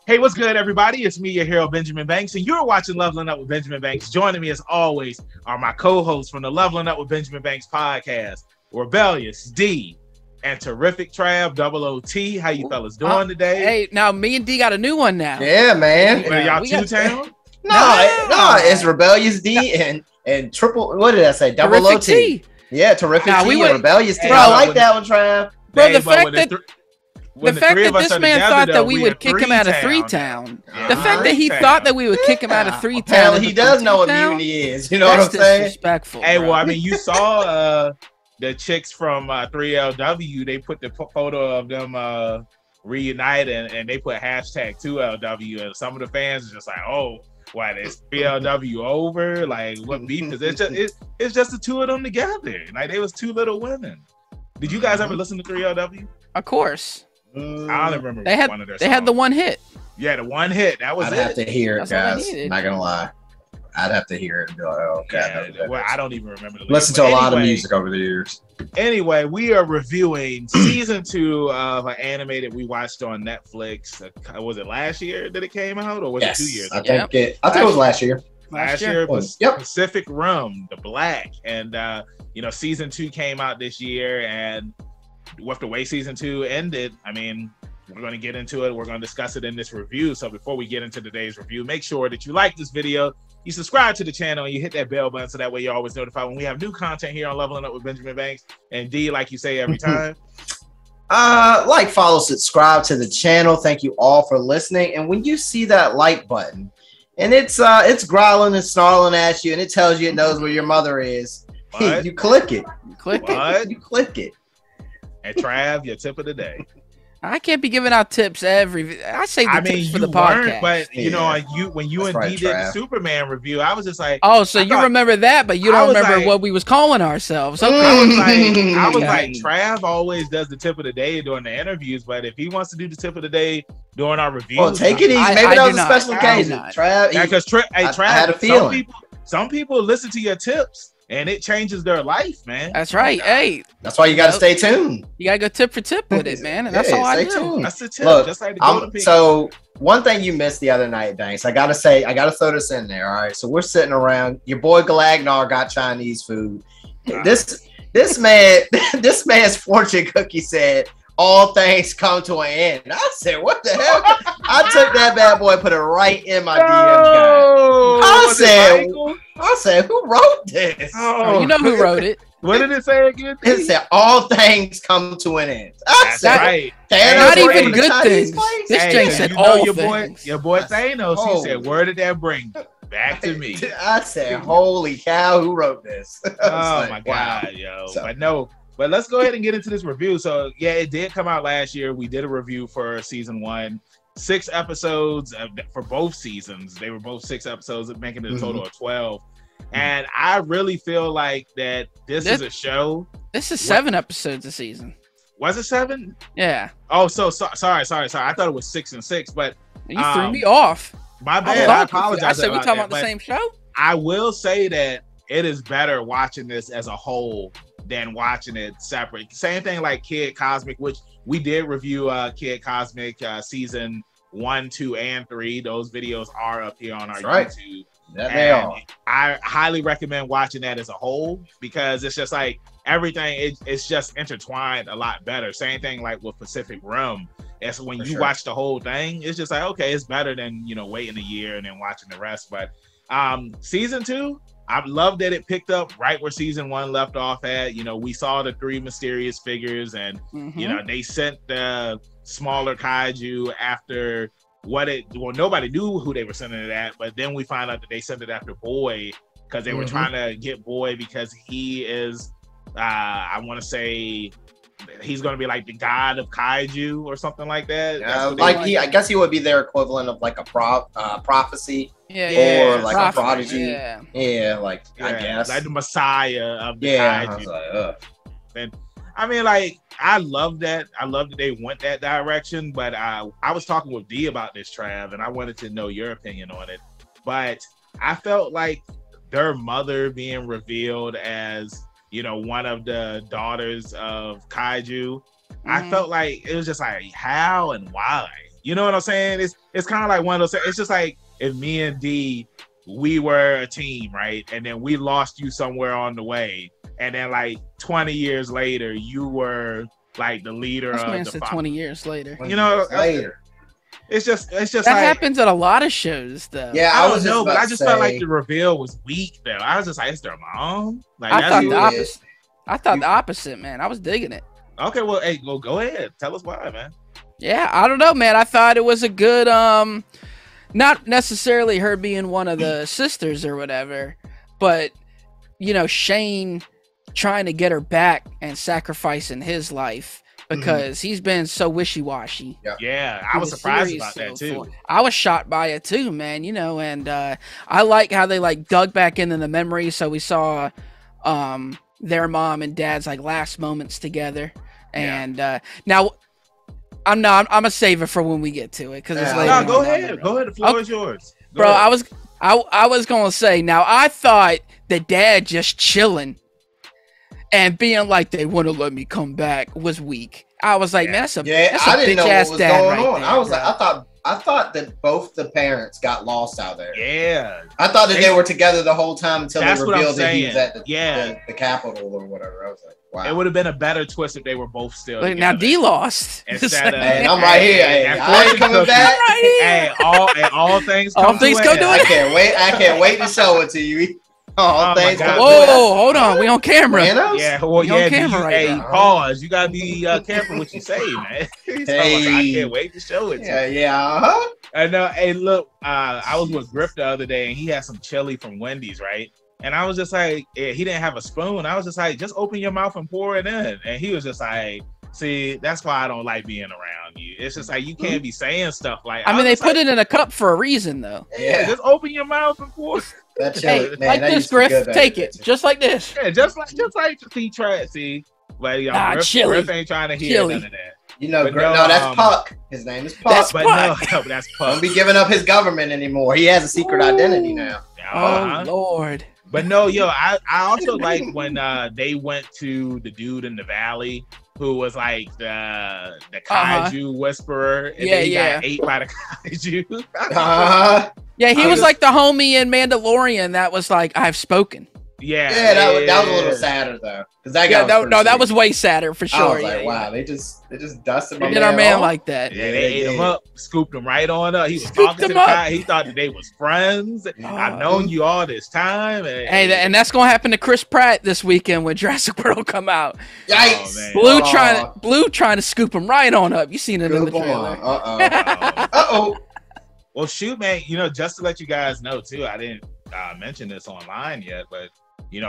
Hey, what's good, everybody? It's me, your hero, Benjamin Banks, and you're watching Leveling Up with Benjamin Banks. Joining me, as always, are my co-hosts from the Leveling Up with Benjamin Banks podcast, Rebellious D and Terrific Trav, Double OT. How you fellas doing today? Hey, now me and D got a new one now. Yeah, man. Y'all two-town? No, it's Rebellious D and triple. What did I say? Double Terrific OT. T. Yeah, Terrific T and Rebellious T. Hey, I like that one, Trav. Bro, the fact that this man thought that we would kick him out of Three-Town. The fact that he thought that we would kick him out of Three-Town. Apparently, he does know what immunity is. You know what I'm saying? Disrespectful. Hey, well, I mean, you saw the chicks from 3LW. They put the photo of them reunited, and they put hashtag 2LW. And some of the fans are just like, "Oh, what is 3LW over? Like, what beef is it? It's just the two of them together. Like, they was two little women." Did you guys ever listen to 3LW? Of course. I don't remember. They had the one hit. Yeah, the one hit. That was I'd it. have to hear it, That's guys. Not gonna lie. I'd have to hear it and be like, oh, okay. Yeah, well, I don't even remember the listen to a lot of music over the years. Anyway, we are reviewing season 2 of an anime that we watched on Netflix. Was it last year that it came out, or was it 2 years ago? I think it was last year. Last year was Yep. Pacific Rim, the Black, and season 2 came out this year, and with the way season 2 ended, I mean, we're going to get into it. We're going to discuss it in this review. So before we get into today's review, make sure that you like this video, you subscribe to the channel, and you hit that bell button so that way you're always notified when we have new content here on Leveling Up with Benjamin Banks. And D, like you say every time, like, follow, subscribe to the channel. Thank you all for listening. And when you see that like button, and it's growling and snarling at you, and it tells you it knows where your mother is, you click it. You click it. And Trav, your tip of the day. I can't be giving out tips I say tips for the podcast. But you know, when you and D did the Superman review, I was just like, oh, so you remember that, but you don't remember what we was calling ourselves. Okay. I was like, Trav always does the tip of the day during the interviews, but if he wants to do the tip of the day during our reviews, well, take it easy. Maybe that was a special occasion. Trav, because Trav, I had a feeling. Some people listen to your tips and it changes their life, man. That's right. Hey, that's why you got to stay tuned. You got to go tip for tip with it, man. And that's all I do. Tuned. That's the tip. Look, just like the golden so one thing you missed the other night, Banks, I got to throw this in there. All right. So we're sitting around. Your boy Galagnar got Chinese food. This man's fortune cookie said, all things come to an end. I said, what the hell? I took that bad boy, put it right in my DMs. I said, who wrote this? Oh, you know who wrote it. What did it say again? It said, all things come to an end. I said, right. Not even good things. This thing said all things. Your boy Thanos, he said, where did that bring back to me? I said, holy cow, who wrote this? Oh, my God, yo. But let's go ahead and get into this review. So, yeah, it did come out last year. We did a review for season 1. 6 episodes for both seasons. They were both 6 episodes, making it a total of 12. And I really feel like that this is a show. This is 7 episodes a season. Was it 7? Yeah. Oh, sorry. I thought it was 6 and 6, but you threw me off. My bad. I apologize. I said we talking about the same show. I will say that it is better watching this as a whole than watching it separate. Same thing like Kid Cosmic, which we did review Kid Cosmic season 1, 2, and 3. Those videos are up here on our YouTube. Yeah, they are. I highly recommend watching that as a whole because it's just like everything. It's just intertwined a lot better. Same thing like with Pacific Rim. It's when you watch the whole thing, it's just like, okay, it's better than, waiting a year and then watching the rest. But season 2, I love that it picked up right where season 1 left off at. We saw the 3 mysterious figures and, they sent the smaller kaiju after nobody knew who they were sending it at, but then we find out that they sent it after Boy because they were trying to get Boy because he is, I want to say, he's going to be like the god of kaiju or something like that. I guess he would be their equivalent of like a prophecy. Or like a prodigy. I guess. Like the messiah of the kaiju. And I mean, like, I love that. I love that they went that direction. But I was talking with D about this, Trav, and I wanted to know your opinion on it. But I felt like their mother being revealed as, one of the daughters of kaiju, I felt like it was just like how and why. You know what I'm saying? It's kind of like one of those. It's just like if me and D, we were a team, right? And then we lost you somewhere on the way, and then like 20 years later, you were like the leader of the 20 years later. You know, later. It's just that like, happens at a lot of shows, though. Yeah, I don't know, but I just felt like the reveal was weak. Though I was just like, it's their mom. Like I thought the opposite. I thought the opposite, man. I was digging it. Okay, well, hey, go ahead. Tell us why, man. Yeah, I don't know, man. I thought it was a good, not necessarily her being one of the sisters or whatever, but you know, Shane trying to get her back and sacrificing his life. Because he's been so wishy-washy. Yeah, I was surprised about that too. I was shocked by it too, man. You know, and I like how they like dug back into the memories. So we saw their mom and dad's like last moments together. And now I'm gonna save it for when we get to it because it's later. No, go ahead. Go ahead. The floor is yours. Bro, ahead. I was gonna say. Now I thought the dad just chilling. And being like they want to let me come back was weak. I was like, man, that's a bitch ass dad going on. There, I was like, I thought that both the parents got lost out there. Yeah, I thought that they were together the whole time until they revealed that he was at the Capitol or whatever. I was like, wow. It would have been a better twist if they were both still together. Now D lost. Instead of, man, I'm right here. I ain't coming back. Hey, all things come to it. I can't wait to show it to you. Oh whoa, hold on. We on camera. Yeah, well, we on camera right now. Pause. You gotta be careful what you say, man. I can't wait to show it to you. Yeah. I know. Hey, look, I was with Griff the other day and he had some chili from Wendy's, right? And I was just like, he didn't have a spoon. I was just like, just open your mouth and pour it in. And he was just like, see, that's why I don't like being around you. It's just like you can't be saying stuff like. I mean, they put it in a cup for a reason, though. Yeah, just open your mouth and pour. That chili, hey, man, like this, Griff. Take it, just like this. Yeah, just like see, Trav. See, but Griff ain't trying to hear none of that. You know, no, that's Puck. His name is Puck. That's Puck. Don't be giving up his government anymore. He has a secret identity now. Oh Lord. But no, I also like when they went to the dude in the valley who was like the kaiju whisperer, and then he got ate by the kaiju. Yeah, he was like the homie in Mandalorian that was like, I've spoken. Yeah, that was a little sadder though, because that guy. That was way sadder for sure. I was like, wow, they just dusted my did our man like that. Yeah, they ate him up, scooped him right on up. He was talking to the guy. He thought that they was friends. I've known you all this time. And that's gonna happen to Chris Pratt this weekend when Jurassic World come out. Yikes! Blue trying to scoop him right on up. You seen it in the trailer? Uh-oh. Well, shoot, man. Just to let you guys know too, I didn't mention this online yet, but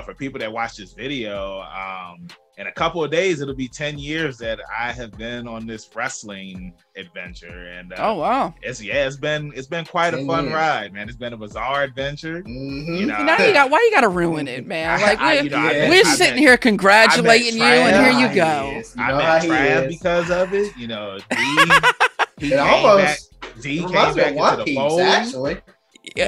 for people that watch this video, in a couple of days it'll be 10 years that I have been on this wrestling adventure, and oh wow, it's been quite a fun ride, man. It's been a bizarre adventure. Mm-hmm. Why you gotta ruin it, man? Like we're sitting here congratulating you, and here you go. I met Trav because of it. D came back into the fold. Actually. Me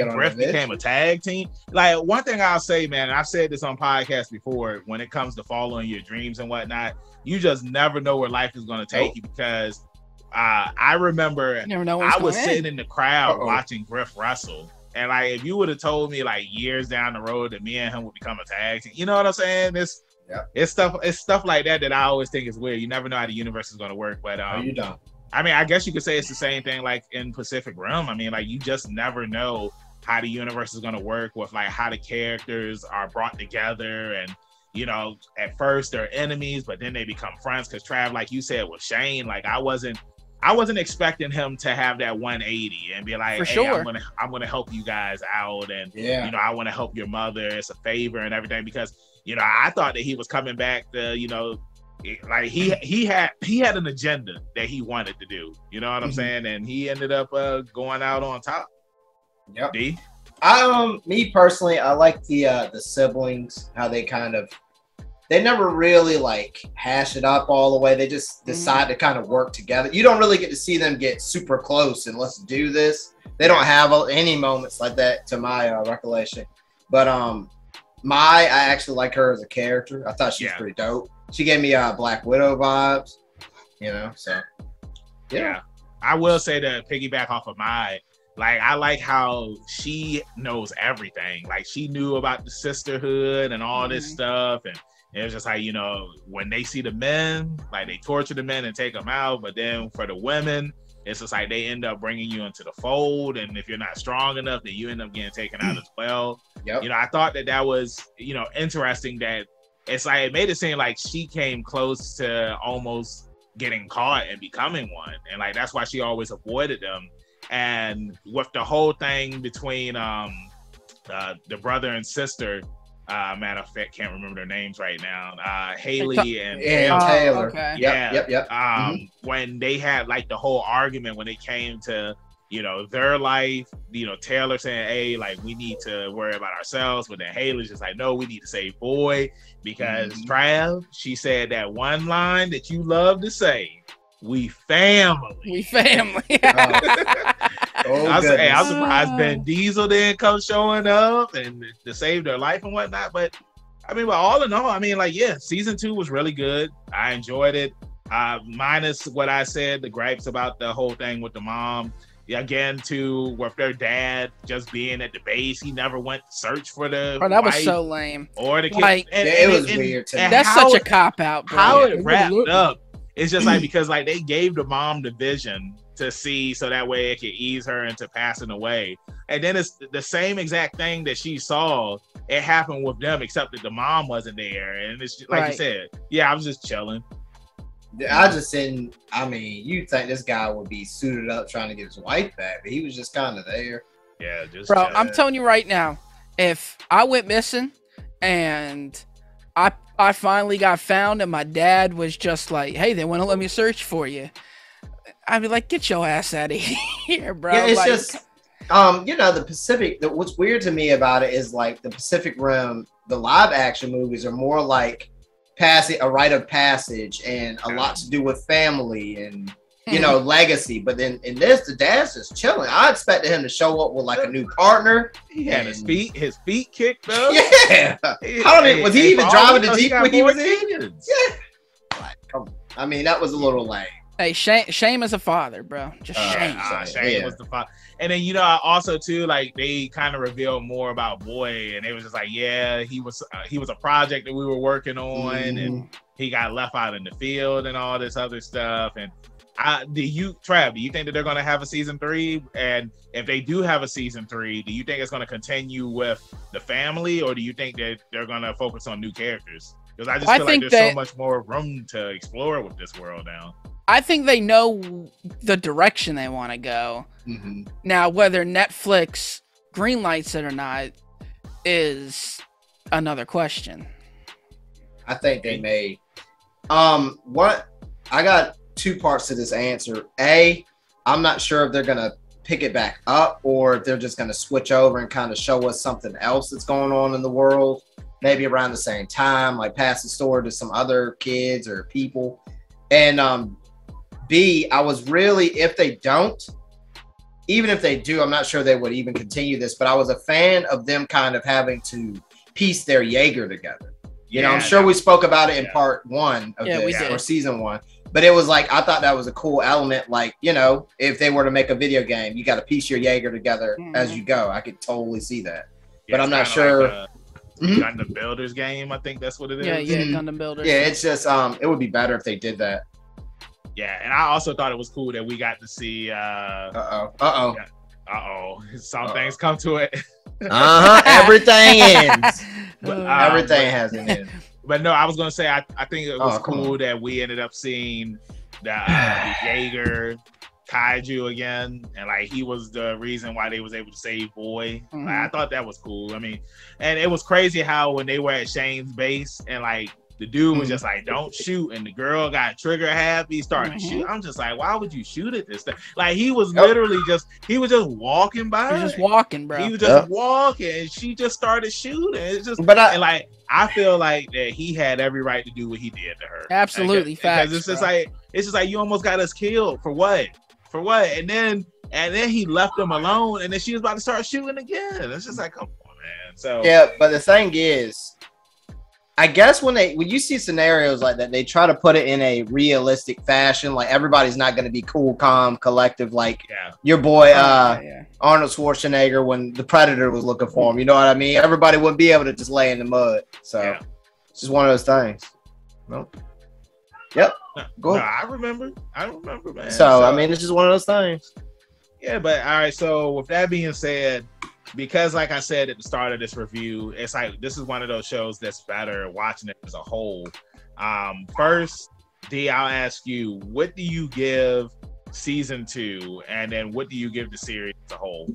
and Griff became a tag team. Like, one thing I'll say, man, I've said this on podcasts before, when it comes to following your dreams and whatnot, you just never know where life is going to take you, because I remember I was sitting in the crowd watching Griff wrestle, and like, if you would have told me like years down the road that me and him would become a tag team, you know what I'm saying? It's stuff like that I always think is weird. You never know how the universe is going to work, but you don't. I mean, I guess you could say it's the same thing like in Pacific Rim. I mean, like, you just never know how the universe is going to work with like how the characters are brought together. And, at first they're enemies, but then they become friends. Because Trav, like you said, with Shane, like I wasn't expecting him to have that 180 and be like, I'm gonna help you guys out. And, I want to help your mother. It's a favor and everything, because, I thought that he was coming back to, like he had an agenda that he wanted to do, you know what I'm saying, and he ended up going out on top. Yep. D? Me personally, I like the siblings, how they never really like hash it up all the way. They just decide to kind of work together. You don't really get to see them get super close and let's do this. They don't have any moments like that to my recollection. But I actually like her as a character. I thought she was pretty dope. She gave me Black Widow vibes, you know. So yeah. I will say to piggyback off of Mai, like I like how she knows everything. Like she knew about the sisterhood and all this stuff, and it was just like, you know, when they see the men, like they torture the men and take them out, but then for the women, it's just like they end up bringing you into the fold, and if you're not strong enough, then you end up getting taken out as well. Yep. You know, I thought that was, you know, interesting that it's like it made it seem like she came close to almost getting caught and becoming one, and like that's why she always avoided them. And with the whole thing between the brother and sister, matter of fact, can't remember their names right now. Haley and Taylor. Okay. Yep. When they had like the whole argument when it came to, you know, their life, you know, Taylor saying, hey, like we need to worry about ourselves, but then Haley's just like, no, we need to save boy, because Trav, she said that one line that you love to say, we family. We family. I'm surprised Ben Diesel didn't come showing up and to save their life and whatnot. But I mean, but all in all, I mean, like, yeah, season 2 was really good. I enjoyed it. Minus what I said, the gripes about the whole thing with the mom. Again, too, with their dad just being at the base, he never went to search for the that was so lame. Or the kid. Like, it was weird too. That's such a cop out, bro. How it wrapped up. It's just like, because like they gave the mom the vision to see, so that way it could ease her into passing away. And then it's the same exact thing that she saw. It happened with them, except that the mom wasn't there. And it's just, like you said, I was just chilling. I just didn't. I mean, you'd think this guy would be suited up trying to get his wife back, but he was just kind of there. Yeah, just bro. I'm telling you right now, if I went missing and I finally got found and my dad was just like, hey, they want to let me search for you, I'd be like, get your ass out of here, bro. Yeah, it's like, just, you know, the Pacific, what's weird to me about it is like the Pacific Rim, the live action movies are more like a rite of passage and a lot to do with family and, you know, legacy. But then in this, the dad's just chilling. I expected him to show up with like a new partner. He had his feet kicked up. Yeah. Was he even driving the Jeep when he was in? Yeah. Like, come on. I mean, that was a little lame. Hey, shame as a father, bro. Just shame. Shame was the father. And then, you know, also too, like they kind of revealed more about Boy, and it was just like, yeah, he was a project that we were working on, and he got left out in the field and all this other stuff. And Trav, do you think that they're going to have a season 3? And if they do have a season 3, do you think it's going to continue with the family, or do you think that they're going to focus on new characters? Because I just feel like there's so much more room to explore with this world now. I think they know the direction they want to go. Now, whether Netflix greenlights it or not is another question. I think they may. What I got 2 parts to this answer. A, I'm not sure if they're gonna pick it back up or if they're just gonna switch over and kind of show us something else that's going on in the world, maybe around the same time, like pass the story to some other kids or people. And B, I was really, if they don't, even if they do, I'm not sure they would even continue this, but I was a fan of them kind of having to piece their Jaeger together. You know, I'm sure we spoke about it in part 1 of this, or season 1, but it was like, I thought that was a cool element. Like, you know, if they were to make a video game, you got to piece your Jaeger together as you go. I could totally see that, but I'm not sure. Like Gundam Builders game, I think that's what it is. Yeah, Gundam Builders. Yeah, it's just, it would be better if they did that. Yeah, and I also thought it was cool that we got to see. Some things come to it. Everything ends. Everything has an end. But no, I was gonna say I think it was cool that we ended up seeing the Jaeger Kaiju again, and like he was the reason why they was able to save Boy. Like, I thought that was cool. I mean, and it was crazy how when they were at Shane's base and like the dude was just like, don't shoot, and the girl got trigger happy, started to shoot. I'm just like, why would you shoot at this thing? Like he was literally just walking by. He was just walking, bro. He was just walking, and she just started shooting. It's just, I feel like that he had every right to do what he did to her. Absolutely, facts. Because it's just like you almost got us killed for what? For what? And then he left them alone, and then she was about to start shooting again. It's just like, come on, man. So yeah, but the thing is, I guess when you see scenarios like that, they try to put it in a realistic fashion. Like everybody's not going to be cool, calm, collective. Like your boy Arnold Schwarzenegger when the Predator was looking for him. You know what I mean? Everybody wouldn't be able to just lay in the mud. So it's just one of those things. Nope. Yep. No, I remember, man. So I mean, it's just one of those things. Yeah, but all right. So with that being said, because like I said at the start of this review, it's like this is one of those shows that's better watching it as a whole. First, D, I'll ask you, what do you give season 2, and then what do you give the series as a whole?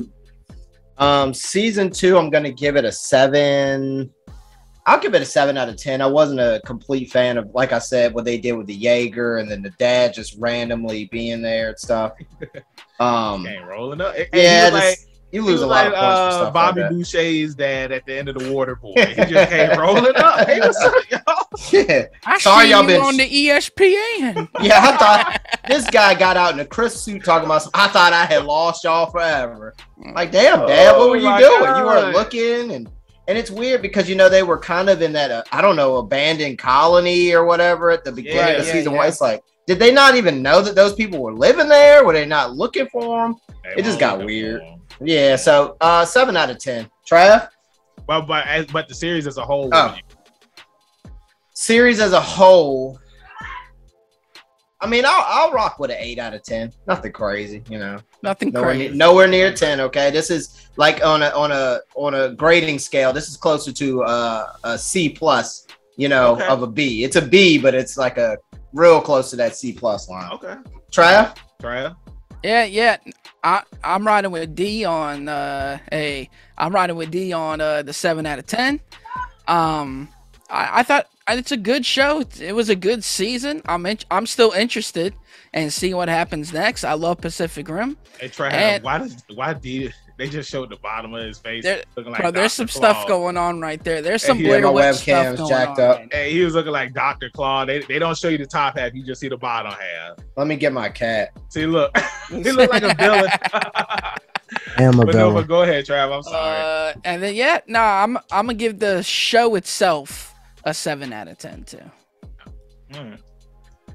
Season 2, I'm gonna give it a 7. I'll give it a 7 out of 10. I wasn't a complete fan of, like I said, what they did with the Jaeger and then the dad just randomly being there and stuff. Came rolling up. You lose a lot of points for stuff Bobby like that. Boucher's dad at the end of the Water Boy. He just came rolling up. Hey, what's up, y'all? Yeah. I see you on the ESPN. Yeah, I thought this guy got out in a crisp suit talking about I thought I had lost y'all forever. Like, damn, Dad, what were you doing? God. You weren't looking. And it's weird because, they were kind of in that, abandoned colony or whatever at the beginning of season 1. It's like, did they not even know that those people were living there? Were they not looking for them? It just got weird. Yeah, so 7 out of 10. Trav? But the series as a whole. Series as a whole. I mean, I'll rock with an 8 out of 10. Nothing crazy, Nothing crazy. Nowhere near 10. Okay, this is like on a grading scale. This is closer to a C plus, of a B. It's a B, but it's like a real close to that C plus line. Okay. Trav? Yeah. I'm riding with D on the 7 out of 10. I thought it's a good show. It was a good season. I'm still interested and seeing what happens next. I love Pacific Rim. Hey Trav, why D? They just showed the bottom of his face. Looking like there's some stuff going on right there. There's some Blair Witch stuff going jacked on. Up. Right. Hey, he was looking like Dr. Claw. They don't show you the top half. You just see the bottom half. Let me get my cat. See, look. He looked like a villain. I am a villain. But go ahead, Trav. I'm sorry. And then I'm gonna give the show itself a 7 out of 10 too.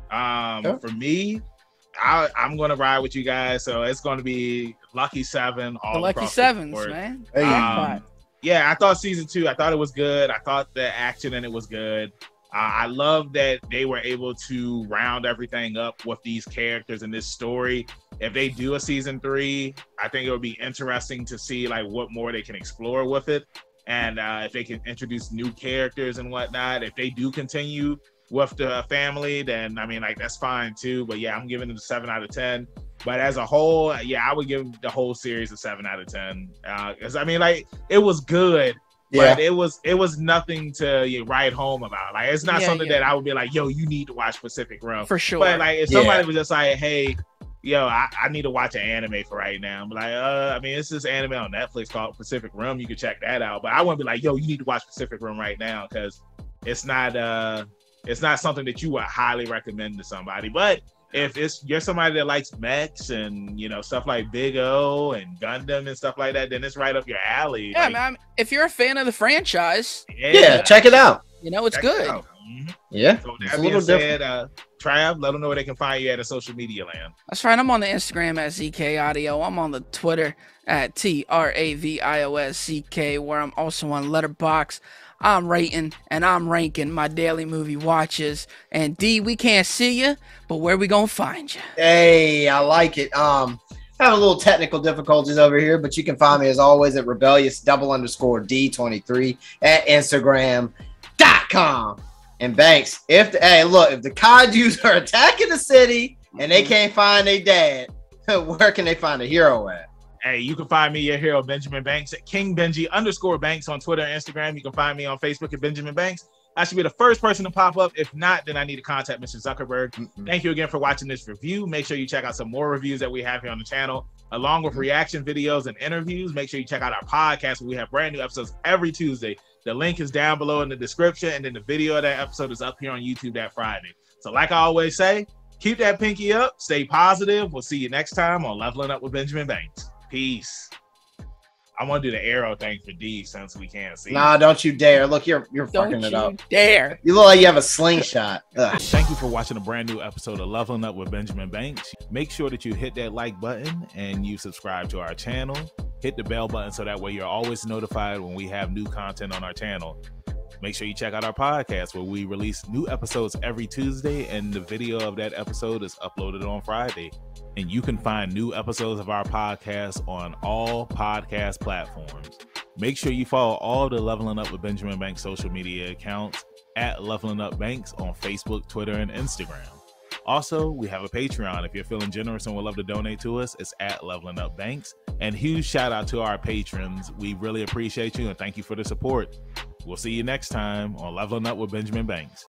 For me, I'm gonna ride with you guys. So it's gonna be Lucky 7. All the Lucky Sevens, man. Yeah, I thought season 2. I thought it was good. I thought the action in it was good. I love that they were able to round everything up with these characters in this story. If they do a season 3, I think it would be interesting to see like what more they can explore with it, and if they can introduce new characters and whatnot. If they do continue with the family, then I mean, like, that's fine too. But yeah, I'm giving it a 7 out of 10. But as a whole, I would give the whole series a 7 out of 10. Because I mean, like, it was good. But it was nothing to write home about. Like, it's not something that I would be like, yo, you need to watch Pacific Rim. For sure. But like, if somebody was just like, hey, yo, I need to watch an anime for right now. I'm like, I mean, it's this anime on Netflix called Pacific Rim. You can check that out. But I wouldn't be like, yo, you need to watch Pacific Rim right now, because it's not something that you would highly recommend to somebody. But if you're somebody that likes mechs and stuff like Big O and Gundam and stuff like that, then it's right up your alley. Yeah, man. If you're a fan of the franchise, check it out. It's good. Mm-hmm. Yeah. So that being said, Trav, let them know where they can find you at a social media land. That's right. I'm on the Instagram at ZK Audio. I'm on the Twitter at TRAVIOSCK, where I'm also on Letterboxd. I'm rating and I'm ranking my daily movie watches. And D, we can't see you, but where we gonna find you? Hey, I like it. Have a little technical difficulties over here, but you can find me as always at rebellious_D23 at Instagram.com. And Banks, if the kaijus are attacking the city and they can't find their dad, where can they find a hero at? Hey, you can find me, your hero, Benjamin Banks, at KingBenji_Banks on Twitter and Instagram. You can find me on Facebook at Benjamin Banks. I should be the first person to pop up. If not, then I need to contact Mr. Zuckerberg. Thank you again for watching this review. Make sure you check out some more reviews that we have here on the channel, along with reaction videos and interviews. Make sure you check out our podcast, where we have brand new episodes every Tuesday. The link is down below in the description, and then the video of that episode is up here on YouTube that Friday. So like I always say, keep that pinky up, stay positive. We'll see you next time on Leveling Up with Benjamin Banks. Peace. I want to do the arrow thing for D since we can't see. Nah, don't you dare. Look, you're fucking it up. Dare. You look like you have a slingshot. Ugh. Thank you for watching a brand new episode of Leveling Up with Benjamin Banks. Make sure that you hit that like button and you subscribe to our channel. Hit the bell button so that way you're always notified when we have new content on our channel. Make sure you check out our podcast where we release new episodes every Tuesday and the video of that episode is uploaded on Friday. And you can find new episodes of our podcast on all podcast platforms. Make sure you follow all the Leveling Up with Benjamin Banks social media accounts at Leveling Up Banks on Facebook, Twitter, and Instagram. Also, we have a Patreon. If you're feeling generous and would love to donate to us, it's at Leveling Up Banks. And huge shout out to our patrons. We really appreciate you and thank you for the support. We'll see you next time on Leveling Up with Benjamin Banks.